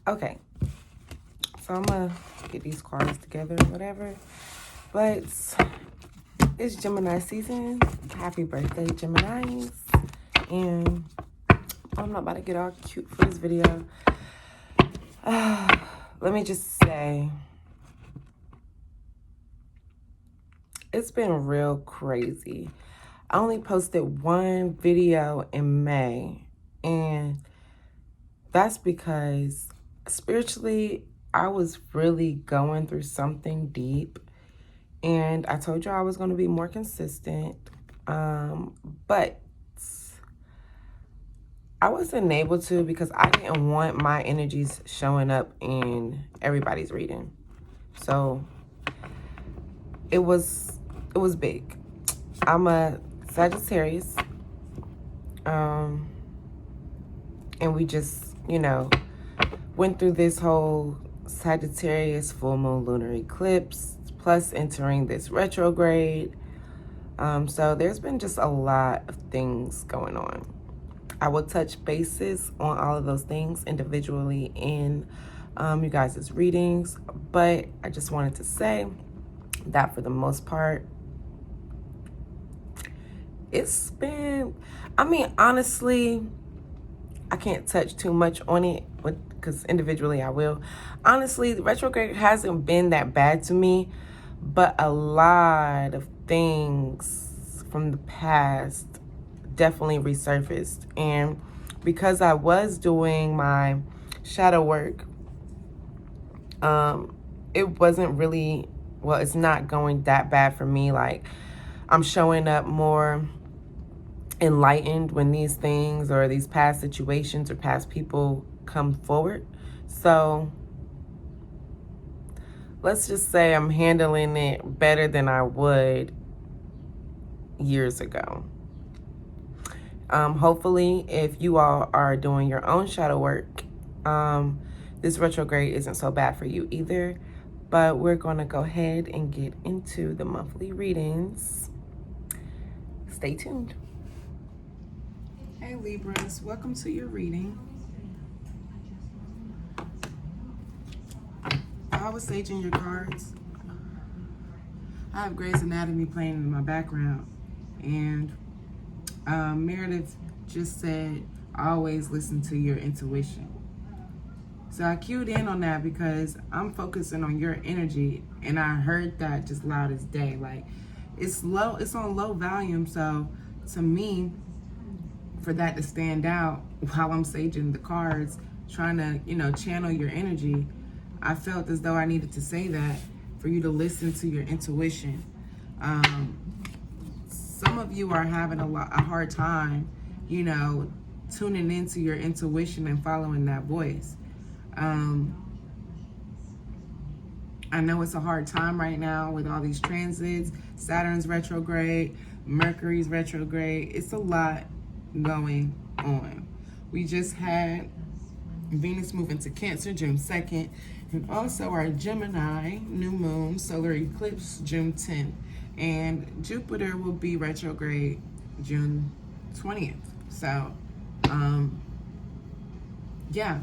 Okay, so I'm gonna get these cards together or whatever. But it's Gemini season. Happy birthday, Geminis. And I'm not about to get all cute for this video. Let me just say, it's been real crazy. I only posted one video in May, and that's because spiritually, I was really going through something deep, and I told you I was going to be more consistent, but I wasn't able to because I didn't want my energies showing up in everybody's reading. So it was big. I'm a Sagittarius, and we just, went through this whole Sagittarius full moon lunar eclipse, plus entering this retrograde. So there's been just a lot of things going on. I will touch bases on all of those things individually in you guys' readings, but I just wanted to say that for the most part, it's been, honestly, I can't touch too much on it because individually I will. Honestly, the retrograde hasn't been that bad to me, but a lot of things from the past definitely resurfaced. And because I was doing my shadow work, it wasn't really, well, it's not going that bad for me. Like, I'm showing up more enlightened when these things or these past situations or past people come forward. So let's just say I'm handling it better than I would years ago. Hopefully, if you all are doing your own shadow work, this retrograde isn't so bad for you either. But we're going to go ahead and get into the monthly readings. Stay tuned. Hey Libras, welcome to your reading. I was saging your cards. I have Grey's Anatomy playing in my background, and Meredith just said, always listen to your intuition. So I cued in on that because I'm focusing on your energy, and I heard that just loud as day. Like, it's on low volume, so to me, for that to stand out while I'm saging the cards, trying to, channel your energy, I felt as though I needed to say that for you to listen to your intuition. Some of you are having a hard time, tuning into your intuition and following that voice. I know it's a hard time right now with all these transits. Saturn's retrograde, Mercury's retrograde. It's a lot going on. We just had Venus move into Cancer June 2nd, and also our Gemini new moon solar eclipse June 10th. And Jupiter will be retrograde June 20th. So, yeah,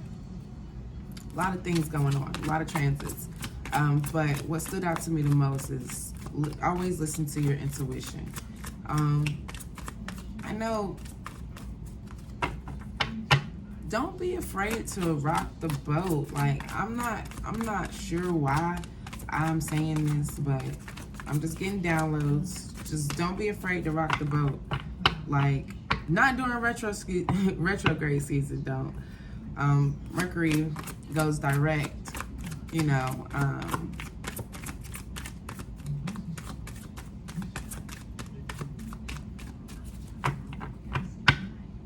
a lot of things going on, a lot of transits. But what stood out to me the most is always listen to your intuition. I know, don't be afraid to rock the boat. Like, I'm not sure why I'm saying this, but I'm just getting downloads. Just don't be afraid to rock the boat. Like, not during retrograde season, don't. Mercury goes direct,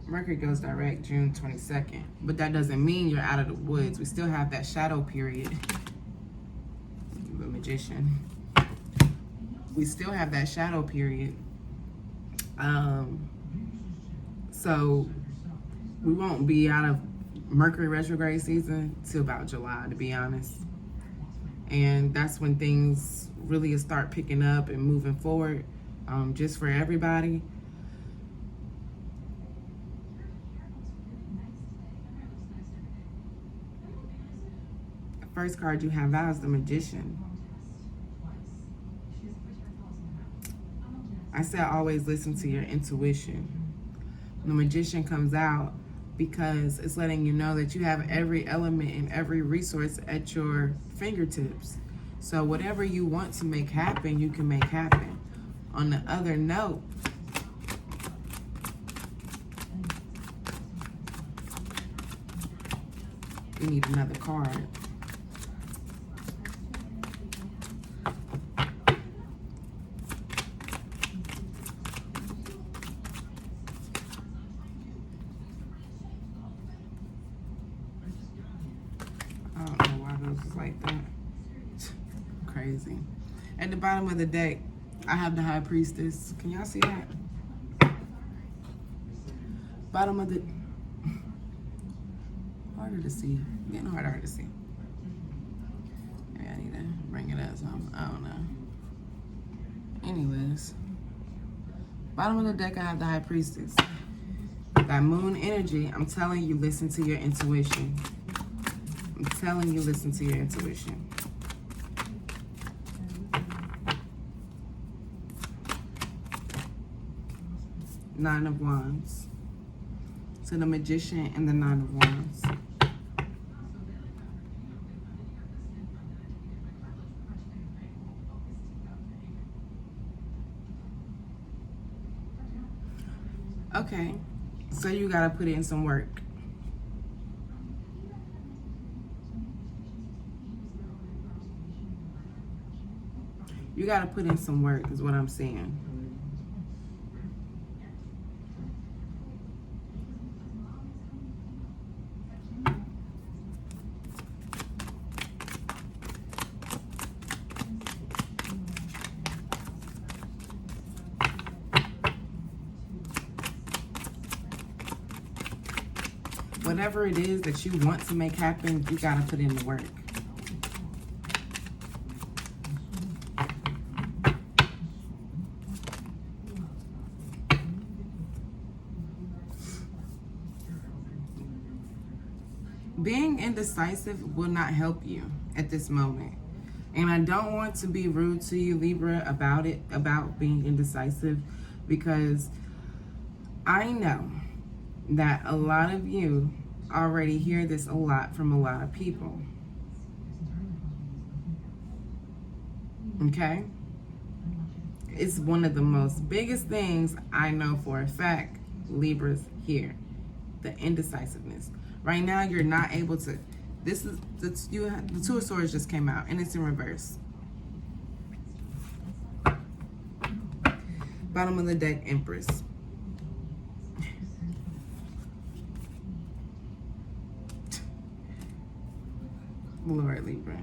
Mercury goes direct June 22nd, but that doesn't mean you're out of the woods. We still have that shadow period. The Magician. We still have that shadow period. So we won't be out of Mercury retrograde season till about July, to be honest. And that's when things really start picking up and moving forward, just for everybody. first card you have out is the Magician. I said always listen to your intuition. The Magician comes out because it's letting you know that you have every element and every resource at your fingertips. So whatever you want to make happen, you can make happen. On the other note, we need another card. I don't know why those is like that. Crazy. At the bottom of the deck, I have the High Priestess. Can y'all see that? Bottom of the... Harder to see. Getting harder to see. Maybe I need to bring it up some. I don't know. Anyways. Bottom of the deck, I have the High Priestess. That moon energy, I'm telling you, listen to your intuition. I'm telling you, listen to your intuition. Nine of Wands. So the Magician and the Nine of Wands. Okay, so you gotta put in some work. You gotta put in some work is what I'm saying. Whatever it is that you want to make happen, you gotta put in the work. Being indecisive will not help you at this moment. And I don't want to be rude to you, Libra, about being indecisive, because I know that a lot of you already hear this a lot from a lot of people. Okay? It's one of the most biggest things I know for a fact Libras hear. The indecisiveness. Right now, you're not able to. This is the Two of Swords just came out, and it's in reverse. Bottom of the deck, Empress. Lord, Libra.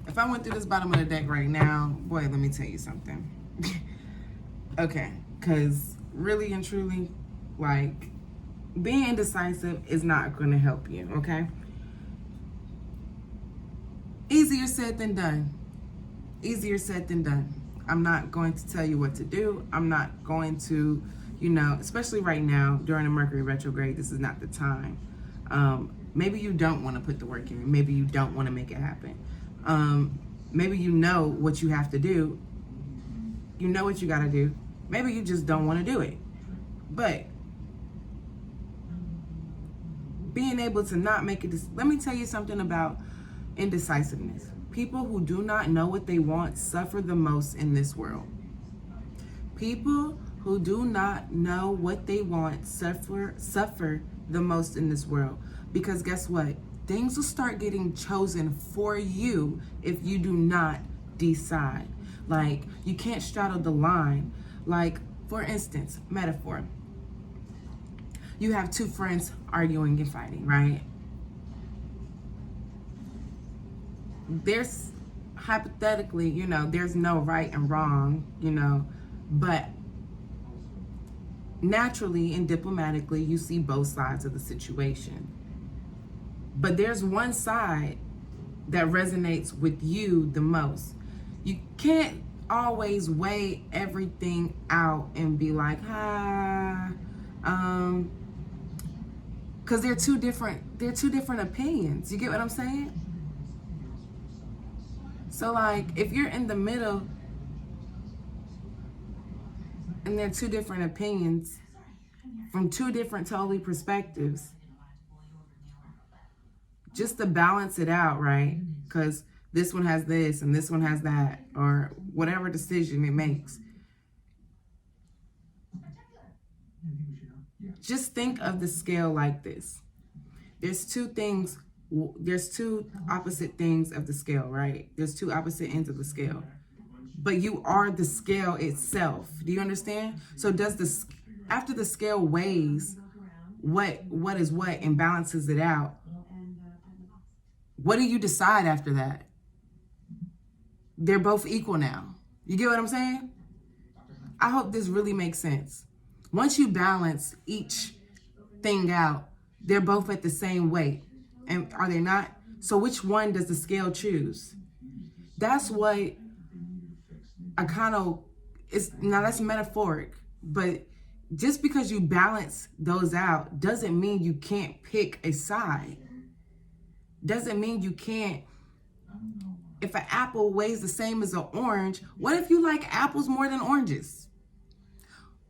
If I went through this bottom of the deck right now, boy, let me tell you something. Okay, because really and truly, like, being indecisive is not going to help you, okay? Easier said than done. Easier said than done. I'm not going to tell you what to do. I'm not going to, you know, especially right now during a Mercury retrograde, this is not the time. Maybe you don't want to put the work in. Maybe you don't want to make it happen. Maybe you know what you have to do. You know what you got to do. Maybe you just don't want to do it. But being able to not make it, let me tell you something about indecisiveness. People who do not know what they want suffer the most in this world. People who do not know what they want suffer the most in this world. Because guess what? Things will start getting chosen for you if you do not decide. Like, you can't straddle the line. Like, for instance, metaphor. You have two friends arguing and fighting, right? There's, hypothetically, you know, there's no right and wrong, you know, but naturally and diplomatically, you see both sides of the situation. But there's one side that resonates with you the most. You can't always weigh everything out and be like, Because they're two different opinions. You get what I'm saying? So like, if you're in the middle and they're two different opinions from two different totally perspectives, just to balance it out, right? Because this one has this and this one has that, or whatever decision it makes. Just think of the scale like this. There's two opposite things of the scale, right? There's two opposite ends of the scale. But you are the scale itself. Do you understand? So after the scale weighs what is what and balances it out, what do you decide after that? They're both equal now. You get what I'm saying? I hope this really makes sense. Once you balance each thing out, they're both at the same weight. And are they not? So which one does the scale choose? That's what now that's metaphoric, but just because you balance those out doesn't mean you can't pick a side. Doesn't mean you can't. If an apple weighs the same as an orange, what if you like apples more than oranges?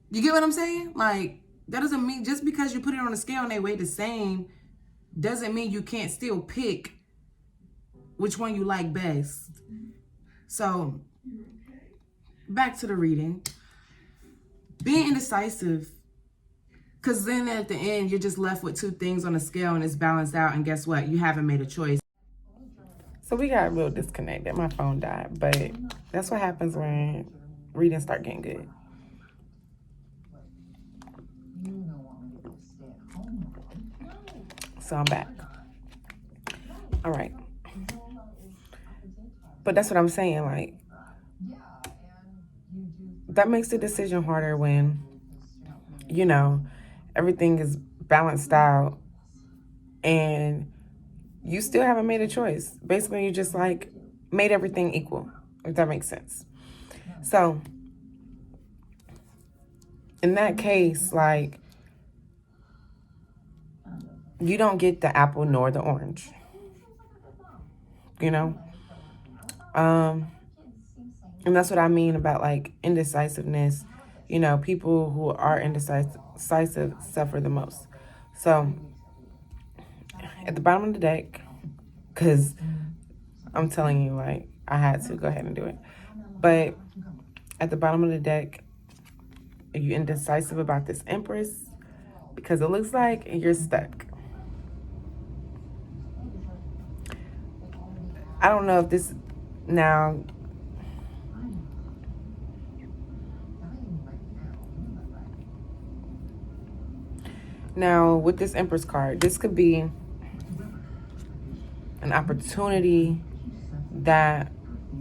You get what I'm saying? Like, that doesn't mean just because you put it on a scale and they weigh the same doesn't mean you can't still pick which one you like best. So, back to the reading. Being indecisive, because then at the end, you're just left with two things on a scale and it's balanced out, and guess what? You haven't made a choice. So we got real disconnected. My phone died, but that's what happens when readings start getting good. So I'm back. All right. But that's what I'm saying. Like, that makes the decision harder when, everything is balanced out and you still haven't made a choice. Basically, you just like made everything equal, if that makes sense. So in that case, like, you don't get the apple nor the orange, and that's what I mean about like indecisiveness. People who are indecisive suffer the most. So at the bottom of the deck, because I'm telling you, like, I had to go ahead and do it. But at the bottom of the deck, are you indecisive about this Empress? Because it looks like you're stuck. I don't know if this now. Now, with this Empress card, this could be an opportunity that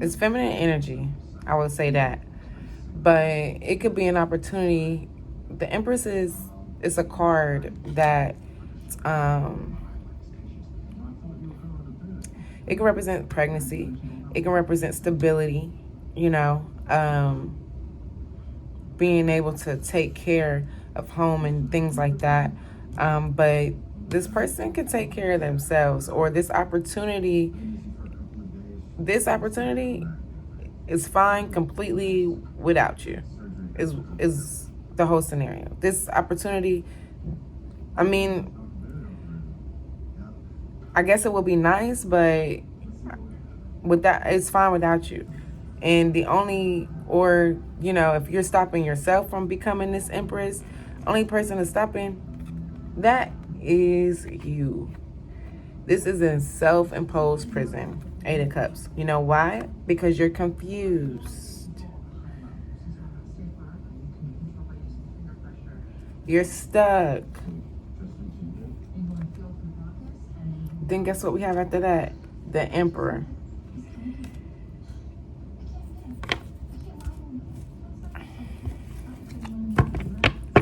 is feminine energy. I would say that. But it could be an opportunity. The Empress is a card that it can represent pregnancy. It can represent stability, being able to take care of home and things like that. But this person can take care of themselves, or this opportunity is fine completely without you, is the whole scenario. This opportunity, I guess it would be nice, but with that, it's fine without you. And if you're stopping yourself from becoming this Empress, only person is stopping that is you. This is a self-imposed prison. 8 of Cups. You know why? Because you're confused. You're stuck. Then guess what we have after that? The Emperor.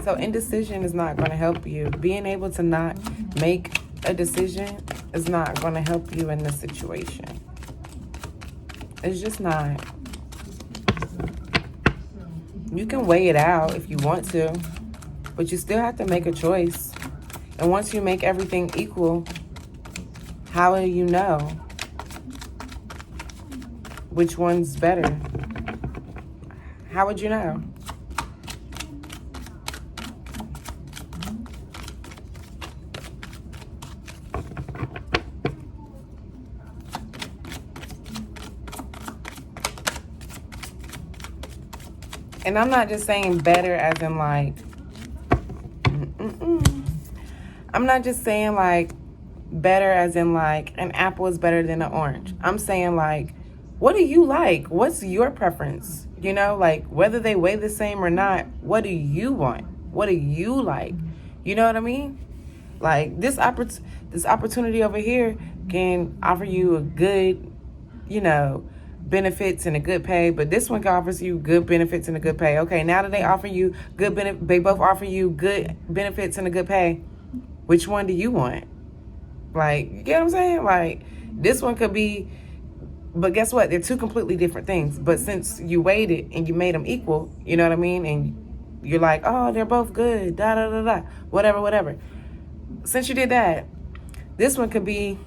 So indecision is not going to help you. Being able to not make a decision is not going to help you in this situation. It's just not. You can weigh it out if you want to, but you still have to make a choice. And once you make everything equal, how will you know which one's better? How would you know? And I'm not just saying better as in like, I'm not just saying like better as in like an apple is better than an orange. I'm saying like, what do you like? What's your preference? You know, like whether they weigh the same or not, what do you want? What do you like? You know what I mean? Like this opportunity over here can offer you a good, you know, benefits and a good pay, but this one offers you good benefits and a good pay. Okay, now that they offer you good they both offer you good benefits and a good pay. Which one do you want? Like, you get what I'm saying? Like, this one could be, but guess what? They're two completely different things. But since you weighed it and you made them equal, you know what I mean? And you're like, oh, they're both good, da da da da, whatever, whatever. Since you did that, this one could be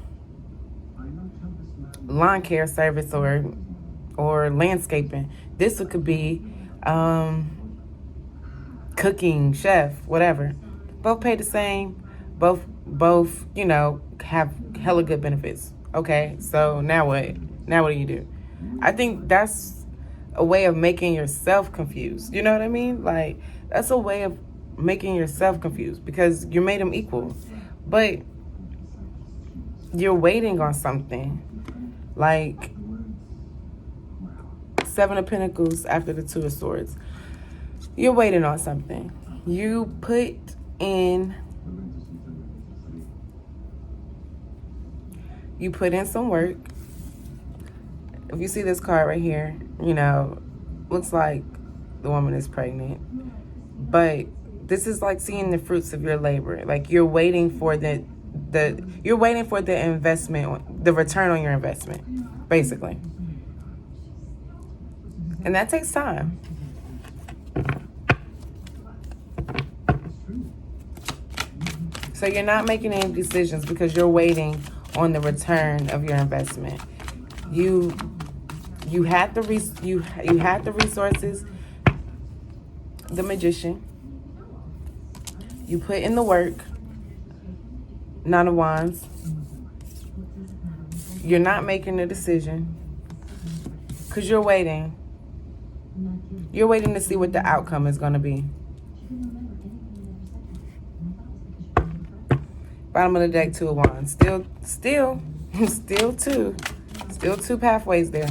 lawn care service or landscaping. This one could be cooking, chef, whatever. Both pay the same. Both, you know, have hella good benefits. Okay, so now what? Now what do you do? I think that's a way of making yourself confused. You know what I mean? Like, that's a way of making yourself confused because you made them equal. But you're waiting on something. Like, Seven of Pentacles after the Two of Swords. You're waiting on something. You put in some work. If you see this card right here, you know, looks like the woman is pregnant. But this is like seeing the fruits of your labor. Like you're waiting for the investment, the return on your investment, basically. And that takes time. So you're not making any decisions because you're waiting on the return of your investment. You had the resources, the Magician. You put in the work, Nine of Wands. You're not making a decision because you're waiting. You're waiting to see what the outcome is going to be. Bottom of the deck, Two of Wands. Still two pathways there.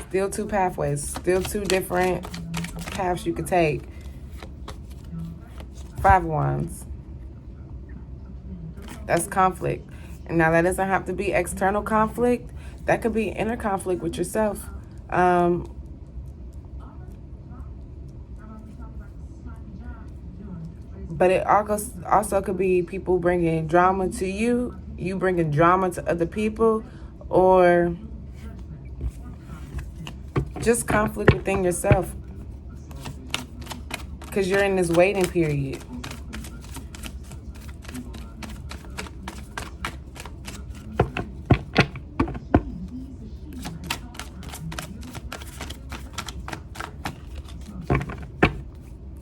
Still two pathways. Still two different paths you could take. Five of Wands. That's conflict. And now that doesn't have to be external conflict. That could be inner conflict with yourself. But it also could be people bringing drama to you, you bringing drama to other people, or just conflict within yourself because you're in this waiting period.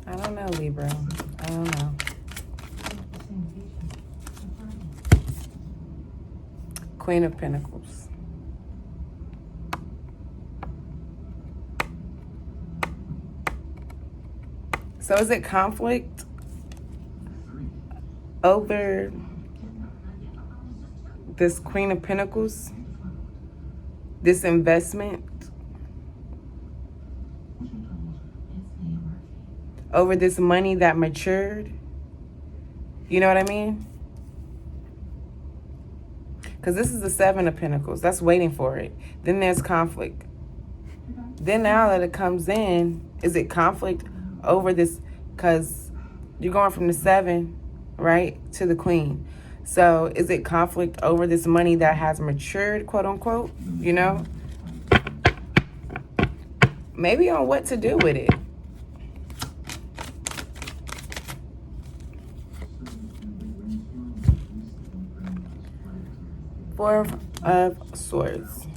I don't know, Libra. I don't know. Queen of Pentacles. So is it conflict over this Queen of Pentacles? This investment? Over this money that matured? You know what I mean? Because this is the Seven of Pentacles. That's waiting for it. Then there's conflict. Then now that it comes in, is it conflict over this? Because you're going from the Seven, right, to the Queen. So is it conflict over this money that has matured, quote unquote? You know? maybe on what to do with it. Four of Swords.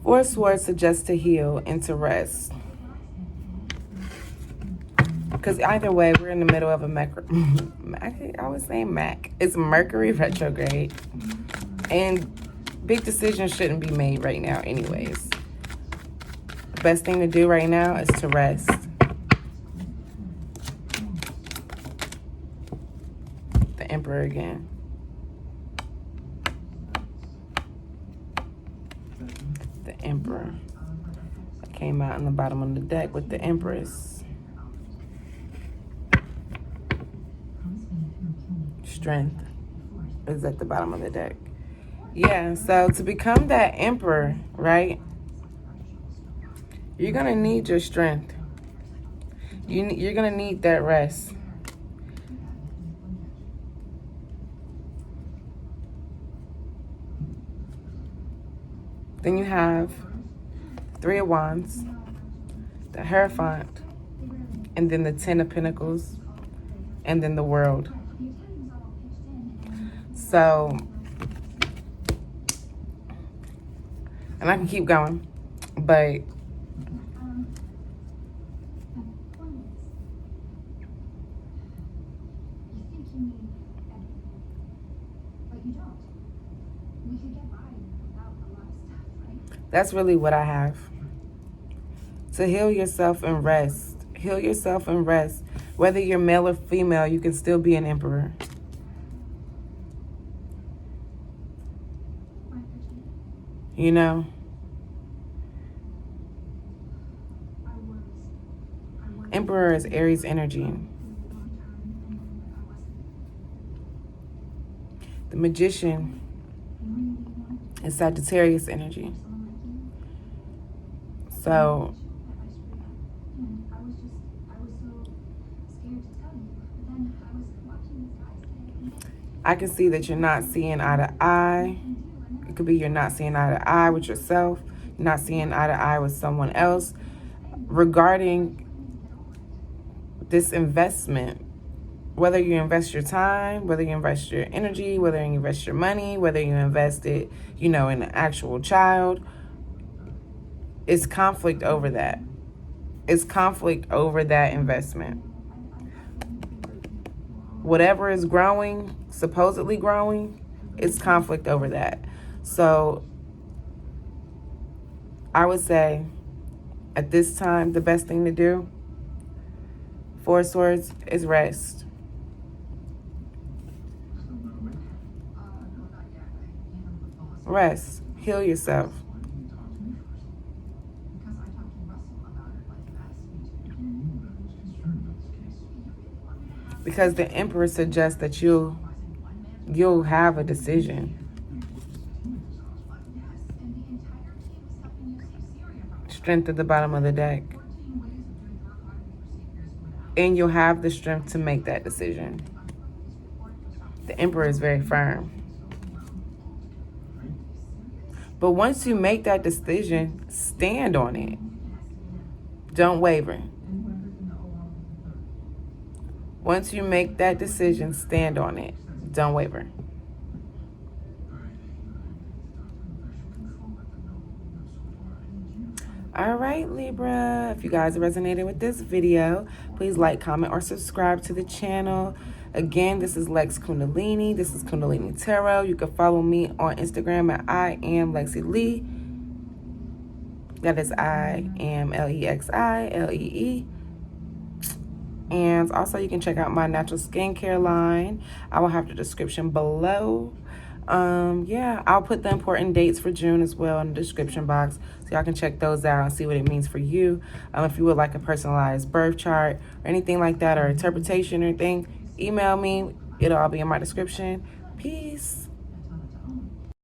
Four of Swords suggests to heal and to rest. Because either way, we're in the middle of a I was saying Mac. It's Mercury retrograde. And big decisions shouldn't be made right now anyways. The best thing to do right now is to rest. The Emperor again. The Emperor. That came out in the bottom of the deck with the Empress. Strength is at the bottom of the deck. Yeah, so to become that Emperor, right, you're going to need your strength. You're going to need that rest. Then you have Three of Wands, the Hierophant, and then the Ten of Pentacles, and then the World. So, and I can keep going, but that's really what I have. To heal yourself and rest. Heal yourself and rest. Whether you're male or female, you can still be an emperor. You know? Emperor is Aries energy. The Magician is Sagittarius energy. So, I can see that you're not seeing eye to eye. It could be you're not seeing eye to eye with yourself. You're not seeing eye to eye with someone else regarding this investment. Whether you invest your time, whether you invest your energy, whether you invest your money, whether you invest it, in an actual child. It's conflict over that. It's conflict over that investment. Whatever is growing, supposedly growing, it's conflict over that. So I would say at this time, the best thing to do, Four of Swords, is rest. Rest. Heal yourself. Because the Emperor suggests that you'll have a decision. Strength at the bottom of the deck. And you'll have the strength to make that decision. The Emperor is very firm. But once you make that decision, stand on it. Don't waver. Once you make that decision, stand on it. Don't waver. All right, Libra. If you guys resonated with this video, please like, comment, or subscribe to the channel. Again, this is Lex Kundalini. This is Kundalini Tarot. You can follow me on Instagram at I am lexxiilee. That is I am LEXILEE. And also you can check out my natural skincare line. I will have the description below. Yeah, I'll put the important dates for June as well in the description box, so y'all can check those out and see what it means for you. If you would like a personalized birth chart or anything like that, or interpretation or anything, email me. It'll all be in my description. Peace.